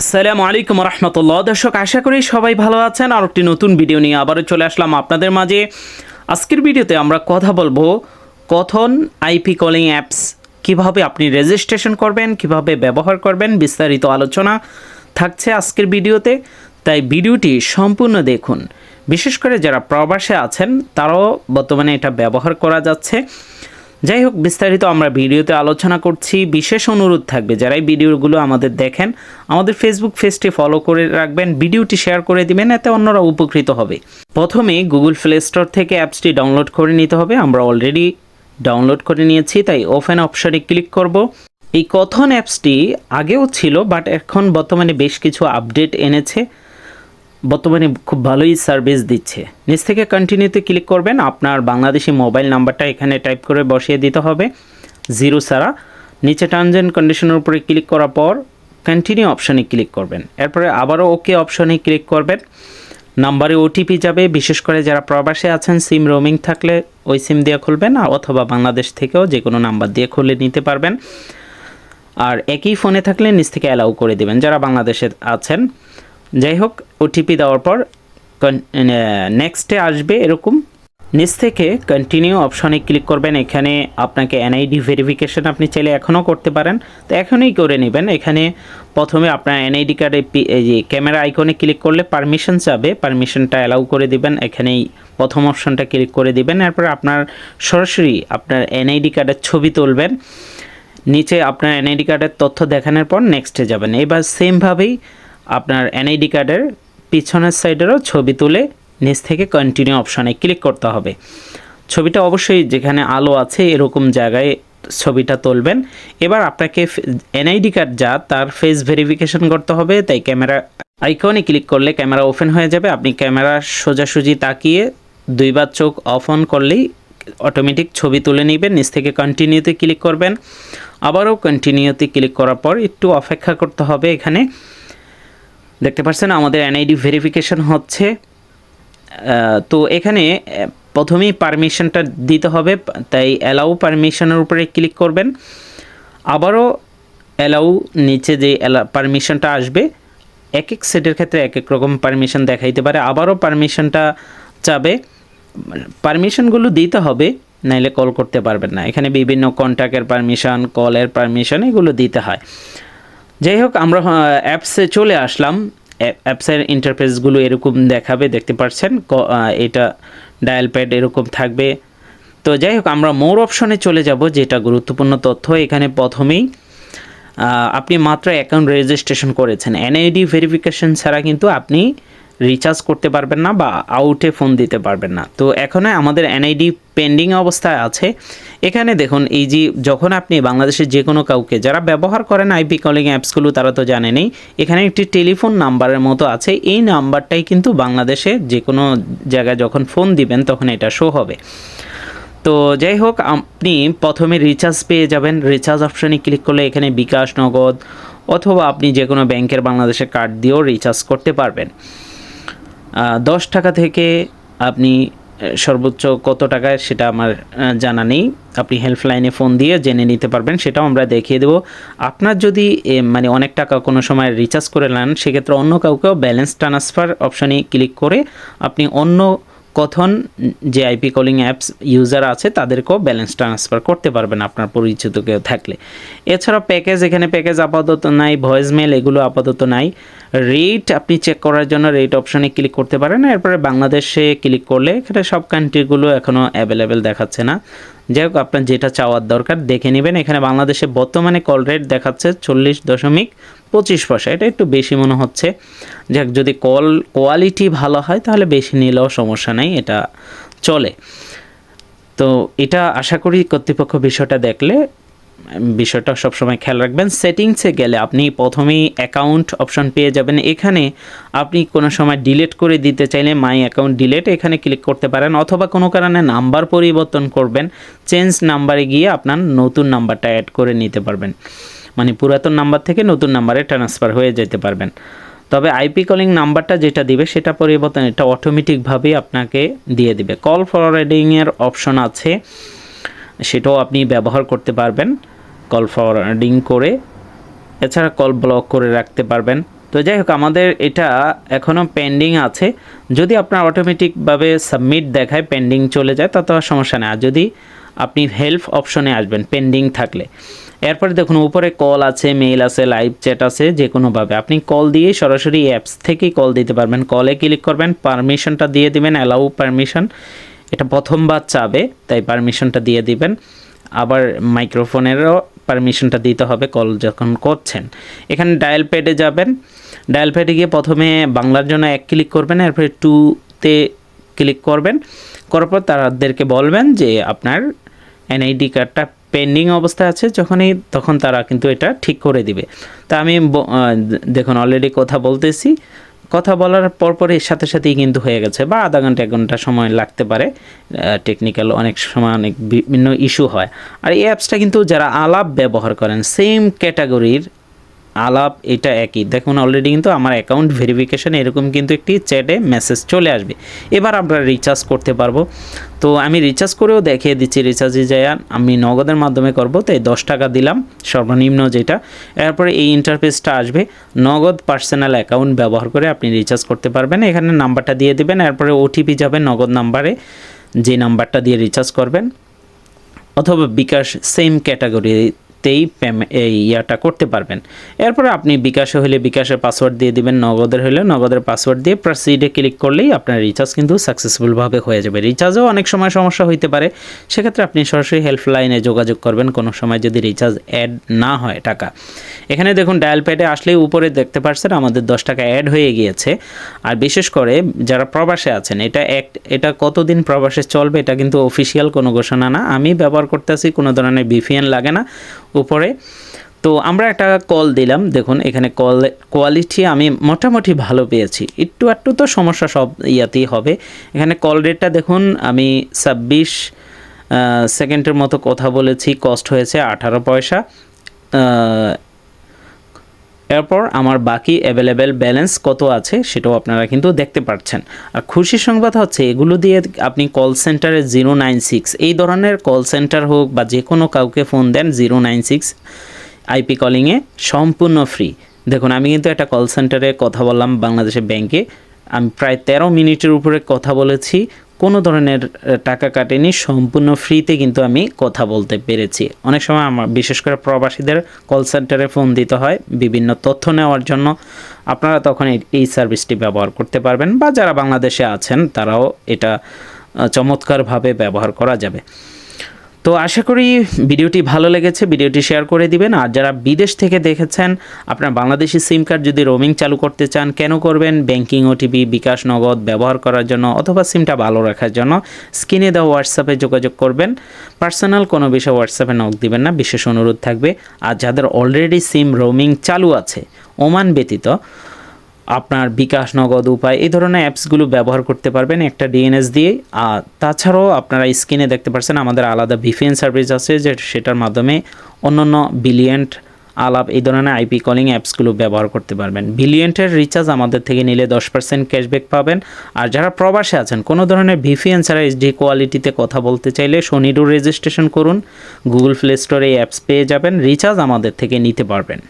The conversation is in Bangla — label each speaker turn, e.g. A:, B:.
A: আসসালামু আলাইকুম রহমতুল্লাহ। দর্শক, আশা করি সবাই ভালো আছেন। আর একটি নতুন ভিডিও নিয়ে আবারও চলে আসলাম আপনাদের মাঝে। আজকের ভিডিওতে আমরা কথা বলবো কথন আইপি কলিং অ্যাপস কিভাবে আপনি রেজিস্ট্রেশন করবেন, কিভাবে ব্যবহার করবেন, বিস্তারিত আলোচনা থাকছে আজকের ভিডিওতে। তাই ভিডিওটি সম্পূর্ণ দেখুন। বিশেষ করে যারা প্রবাসে আছেন তারাও বর্তমানে এটা ব্যবহার করা যাচ্ছে। যাই হোক, বিস্তারিত আমরা ভিডিওতে আলোচনা করছি। বিশেষ অনুরোধ থাকবে যারা এই ভিডিওগুলো আমাদের দেখেন, আমাদের ফেসবুক পেজটি ফলো করে রাখবেন, ভিডিওটি শেয়ার করে দিবেন, এতে অন্যরা উপকৃত হবে। প্রথমে গুগল প্লে স্টোর থেকে অ্যাপসটি ডাউনলোড করে নিতে হবে। আমরা অলরেডি ডাউনলোড করে নিয়েছি, তাই ওপেন অপশনে ক্লিক করব। এই কথন অ্যাপসটি আগেও ছিল, বাট এখন বর্তমানে বেশ কিছু আপডেট এনেছে, বর্তমানে খুব ভালোই সার্ভিস দিচ্ছে। নিচ থেকে কন্টিনিউতে ক্লিক করবেন। আপনার বাংলাদেশি মোবাইল নাম্বারটা এখানে টাইপ করে বসিয়ে দিতে হবে, 0 ছাড়া। নিচে টার্মস অ্যান্ড কন্ডিশনের উপরে ক্লিক করার পর কন্টিনিউ অপশানে ক্লিক করবেন। এরপরে আবারও ওকে অপশানে ক্লিক করবেন। নাম্বারে ওটিপি যাবে। বিশেষ করে যারা প্রবাসে আছেন, সিম রোমিং থাকলে ওই সিম দিয়ে খুলবেন, অথবা বাংলাদেশ থেকেও যে কোনো নাম্বার দিয়ে খুলে নিতে পারবেন। আর একই ফোনে থাকলে নিচ থেকে অ্যালাউ করে দেবেন যারা বাংলাদেশে আছেন। যাই হোক, ওটিপি দেওয়ার পর নেক্সটে আসবে এরকম। নিচ থেকে কন্টিনিউ অপশনে ক্লিক করবেন। এখানে আপনাকে এনআইডি ভেরিফিকেশন আপনি চাইলে এখনও করতে পারেন, তো এখনই করে নেবেন। এখানে প্রথমে আপনার এনআইডি কার্ডে এই যে ক্যামেরা আইকনে ক্লিক করলে পারমিশন যাবে, পারমিশনটা অ্যালাউ করে দিবেন। এখানেই প্রথম অপশনটা ক্লিক করে দিবেন। এরপর আপনার সরাসরি আপনার এনআইডি কার্ডের ছবি তুলবেন। নিচে আপনার এনআইডি কার্ডের তথ্য দেখানোর পর নেক্সটে যাবেন। এবার সেমভাবেই আপনার এনআইডি কার্ডের পিছনের সাইডেরও ছবি তুলে নিচ থেকে কন্টিনিউ অপশানে ক্লিক করতে হবে। ছবিটা অবশ্যই যেখানে আলো আছে এরকম জায়গায় ছবিটা তুলবেন। এবার আপনাকে এনআইডি কার্ড যা তার ফেস ভেরিফিকেশন করতে হবে, তাই ক্যামেরা আইকনে ক্লিক করলে ক্যামেরা ওপেন হয়ে যাবে। আপনি ক্যামেরা সোজাসুজি তাকিয়ে দুইবার চোখ অফ অন করলেই অটোমেটিক ছবি তুলে নেবেন। নিচ থেকে কন্টিনিউতে ক্লিক করবেন। আবারও কন্টিনিউতে ক্লিক করার পর একটু অপেক্ষা করতে হবে। এখানে দেখতে পাচ্ছেন আমাদের এনআইডি ভেরিফিকেশন হচ্ছে। তো এখানে প্রথমেই পারমিশনটা দিতে হবে, তাই অ্যালাউ পারমিশনের উপরে ক্লিক করবেন। আবারও অ্যালাউ, নিচে যে পারমিশনটা আসবে এক এক সেটের ক্ষেত্রে এক এক রকম পারমিশন দেখাইতে পারে। আবারও পারমিশনটা চাবে, পারমিশনগুলো দিতে হবে, নাইলে কল করতে পারবেন না। এখানে বিভিন্ন কন্ট্যাক্টের পারমিশন, কলের পারমিশন এগুলো দিতে হয়। যাই হোক, আমরা অ্যাপসে চলে আসলাম। অ্যাপসের ইন্টারফেসগুলো এরকম দেখাবে, দেখতে পাচ্ছেন। এটা ডায়াল প্যাড এরকম থাকবে। তো যাই হোক, আমরা মোর অপশনে চলে যাব, যেটা গুরুত্বপূর্ণ তথ্য। এখানে প্রথমেই আপনি মাত্র অ্যাকাউন্ট রেজিস্ট্রেশন করেছেন, এনআইডি ভেরিফিকেশন ছাড়া কিন্তু আপনি রিচার্জ করতে পারবেন না বা আউটে ফোন দিতে পারবেন না। তো এখন আমাদের এনআইডি পেন্ডিং অবস্থায় আছে। এখানে দেখুন, এই যে যখন আপনি বাংলাদেশের যে কোনো কাউকে যারা ব্যবহার করেন আইপি কলিং অ্যাপসগুলো তারা তো জানেনই, এখানে একটি টেলিফোন নাম্বারের মতো আছে। এই নাম্বারটাই কিন্তু বাংলাদেশে যে কোনো জায়গায় যখন ফোন দিবেন তখন এটা শো হবে। তো যাই হোক, আপনি প্রথমে রিচার্জ পেয়ে যাবেন। রিচার্জ অপশানে ক্লিক করলে এখানে বিকাশ, নগদ অথবা আপনি যে কোনো ব্যাংকের বাংলাদেশের কার্ড দিয়েও রিচার্জ করতে পারবেন। 10 টাকা থেকে আপনি সর্বোচ্চ কত টাকায় সেটা আমার জানা নেই, আপনি হেল্পলাইনে ফোন দিয়ে জেনে নিতে পারবেন, সেটাও আমরা দেখিয়ে দেবো। আপনার যদি মানে অনেক টাকা কোনো সময় রিচার্জ করে নেন, সেক্ষেত্রে অন্য কাউকেও ব্যালেন্স ট্রান্সফার অপশানে ক্লিক করে আপনি অন্য কথন যে আইপি কলিং অ্যাপস ইউজার আছে তাদেরকেও ব্যালেন্স ট্রান্সফার করতে পারবেন আপনার পরিচিত কেউ থাকলে। এছাড়া প্যাকেজ, এখানে প্যাকেজ আপাতত নাই, ভয়েস মেল এগুলো আপাতত নাই। রেট আপনি চেক করার জন্য রেট অপশানে ক্লিক করতে পারেন। এরপরে বাংলাদেশে ক্লিক করলে এখানে সব কান্ট্রিগুলো এখনও অ্যাভেলেবেল দেখাচ্ছে না। যাই হোক, আপনার যেটা চাওয়ার দরকার দেখে নেবেন। এখানে বাংলাদেশে বর্তমানে কল রেট দেখাচ্ছে 40.25 পয়সা, এটা একটু বেশি মনে হচ্ছে। যাক, যদি কল কোয়ালিটি ভালো হয় তাহলে বেশি নিলেও সমস্যা নেই, এটা চলে। তো এটা আশা করি কর্তৃপক্ষ বিষয়টা দেখলে বিষয়টা সবসময় খেয়াল রাখবেন। সেটিংসে গেলে আপনি প্রথমেই অ্যাকাউন্ট অপশন পেয়ে যাবেন। এখানে আপনি কোনো সময় ডিলিট করে দিতে চাইলে মাই অ্যাকাউন্ট ডিলিট এখানে ক্লিক করতে পারেন, অথবা কোনো কারণে নাম্বার পরিবর্তন করবেন, চেঞ্জ নাম্বারে গিয়ে আপনার নতুন নাম্বারটা অ্যাড করে নিতে পারবেন, মানে পুরাতন নাম্বার থেকে নতুন নাম্বারে ট্রান্সফার হয়ে যেতে পারবেন। তবে আইপি কলিং নাম্বারটা যেটা দিবে সেটা পরিবর্তন, এটা অটোমেটিকভাবেই আপনাকে দিয়ে দিবে। কল ফরওয়ার্ডিংয়ের অপশন আছে, সেটাও আপনি ব্যবহার করতে পারবেন কল ফরওয়ার্ডিং করে। এছাড়া কল ব্লক করে রাখতে পারবেন। তো যাই হোক, আমাদের এটা এখনও পেন্ডিং আছে। যদি আপনার অটোমেটিকভাবে সাবমিট দেখায়, পেন্ডিং চলে যায়, তাতে আর সমস্যা নেই। আর যদি আপনি হেল্প অপশনে আসবেন পেন্ডিং থাকলে, এরপরে দেখুন উপরে কল আছে, মেইল আছে, লাইভ চ্যাট আছে। যে কোনোভাবে আপনি কল দিয়ে সরাসরি অ্যাপস থেকেই কল দিতে পারবেন। কলে ক্লিক করবেন, পারমিশনটা দিয়ে দিবেন, অ্যালাউ পারমিশন। এটা প্রথমবার চাবে, তাই পারমিশনটা দিয়ে দিবেন। আবার মাইক্রোফোনেরও পারমিশনটা দিতে হবে কল যখন করছেন। এখানে ডায়াল প্যাডে যাবেন, ডায়াল প্যাডে গিয়ে প্রথমে বাংলার জন্য 1 ক্লিক করবেন, এরপরে 2-তে ক্লিক করবেন। করার পর তাদেরকে বলবেন যে আপনার এনআইডি কার্ডটা পেন্ডিং অবস্থায় আছে, তখন তারা কিন্তু এটা ঠিক করে দিবে। তা আমি দেখুন অলরেডি কথা বলতেছি, কথা বলার পরপরই সাথে সাথেই কিন্তু হয়ে গেছে, বা আধা ঘন্টা 1 ঘন্টা সময় লাগতে পারে। টেকনিক্যাল অনেক সময় অনেক বিভিন্ন ইস্যু হয়। আর এই অ্যাপসটা কিন্তু যারা আলাপ ব্যবহার করেন, সেম ক্যাটাগরির আলাপ, এটা একই। দেখুন অলরেডি কিন্তু আমার অ্যাকাউন্ট ভেরিফিকেশান এরকম কিন্তু একটি চ্যাটে মেসেজ চলে আসবে। এবার আমরা রিচার্জ করতে পারবো। তো আমি রিচার্জ করেও দেখিয়ে দিচ্ছি। রিচার্জে যায় আমি নগদের মাধ্যমে করব, তাই 10 টাকা দিলাম সর্বনিম্ন যেটা। এরপরে এই ইন্টারফেসটা আসবে। নগদ পার্সোনাল অ্যাকাউন্ট ব্যবহার করে আপনি রিচার্জ করতে পারবেন। এখানে নাম্বারটা দিয়ে দিবেন, এরপরে ওটিপি যাবে নগদ নাম্বারে, যে নাম্বারটা দিয়ে রিচার্জ করবেন, অথবা বিকাশ সেম ক্যাটাগরিতেই এই ইয়াটা করতে পারবেন। এরপরে আপনি বিকাশে হলে বিকাশের পাসওয়ার্ড দিয়ে দিবেন, নগদের হলে নগদের পাসওয়ার্ড দিয়ে প্রসিডে ক্লিক করলেই আপনার রিচার্জ কিন্তু সাকসেসফুলভাবে হয়ে যাবে। রিচার্জেও অনেক সময় সমস্যা হইতে পারে, সেক্ষেত্রে আপনি সরাসরি হেল্পলাইনে যোগাযোগ করবেন কোনো সময় যদি রিচার্জ অ্যাড না হয় টাকা। এখানে দেখুন ডায়াল প্যাডে আসলেই উপরে দেখতে পাচ্ছেন আমাদের 10 টাকা অ্যাড হয়ে গিয়েছে। আর বিশেষ করে যারা প্রবাসে আছেন, এটা কতদিন প্রবাসে চলবে এটা কিন্তু অফিসিয়াল কোনো ঘোষণা না। আমি ব্যবহার করতেছি, কোনো ধরনের VPN লাগে না উপরে। তো আমরা একটা কল দিলাম, দেখুন এখানে কল কোয়ালিটি আমি মোটামুটি ভালো পেয়েছি। একটু তো সমস্যা সব ইয়াতেই হবে। এখানে কল রেটটা দেখুন, আমি 26 সেকেন্ডের মতো কথা বলেছি, কস্ট হয়েছে 18 পয়সা। এরপর আমার বাকি অ্যাভেলেবেল ব্যালেন্স কত আছে সেটাও আপনারা কিন্তু দেখতে পাচ্ছেন। আর খুশির সংবাদ হচ্ছে, এগুলো দিয়ে আপনি কল সেন্টারে 096 এই ধরনের কল সেন্টার হোক বা যে কোনো কাউকে ফোন দেন, 096 আইপি কলিংয়ে সম্পূর্ণ ফ্রি। দেখুন আমি কিন্তু একটা কল সেন্টারে কথা বললাম, বাংলাদেশের ব্যাংকে। আমি প্রায় 13 মিনিটের উপরে কথা বলেছি, কোনো ধরনের টাকা কাটেনি, সম্পূর্ণ ফ্রিতে কিন্তু আমি কথা বলতে পেরেছি। অনেক সময় আমার বিশেষ করে প্রবাসীদের কল সেন্টারে ফোন দিতে হয় বিভিন্ন তথ্য নেওয়ার জন্য, আপনারা তখন এই সার্ভিসটি ব্যবহার করতে পারবেন, বা যারা বাংলাদেশে আছেন তারাও এটা চমৎকারভাবে ব্যবহার করা যাবে। তো আশা করি ভিডিওটি ভালো লেগেছে, ভিডিওটি শেয়ার করে দিবেন। আর যারা বিদেশ থেকে দেখেছেন, আপনার বাংলাদেশি সিম কার্ড যদি রোমিং চালু করতে চান, কেন করবেন? ব্যাংকিং, ওটিপি, বিকাশ, নগদ ব্যবহার করার জন্য, অথবা সিমটা ভালো রাখার জন্য স্ক্রিনে দেওয়া হোয়াটসঅ্যাপে যোগাযোগ করবেন। পার্সোনাল কোনো বিষয়ে হোয়াটসঅ্যাপে নক দিবেন না, বিশেষ অনুরোধ থাকবে। আর যাদের অলরেডি সিম রোমিং চালু আছে ওমান ব্যতীত, আপনার বিকাশ, নগদ, উপায় এই ধরনের অ্যাপসগুলো ব্যবহার করতে পারবেন একটা ডিএনএস দিয়ে। আর তাছাড়াও আপনারা স্ক্রিনে দেখতে পাচ্ছেন আমাদের আলাদা VPN সার্ভিস আছে, সেটার মাধ্যমে অন্যান্য বিলিয়েন্ট, আলাপ এই ধরনের আইপি কলিং অ্যাপসগুলো ব্যবহার করতে পারবেন। বিলিয়েন্টের রিচার্জ আমাদের থেকে নিলে 10% ক্যাশব্যাক পাবেন। আর যারা প্রবাসে আছেন, কোনো ধরনের VPN ছাড়া HD কোয়ালিটিতে কথা বলতে চাইলে সোনিডো রেজিস্ট্রেশন করুন, গুগল প্লে স্টোরে এই অ্যাপস পেয়ে যাবেন, রিচার্জ আমাদের থেকে নিতে পারবেন।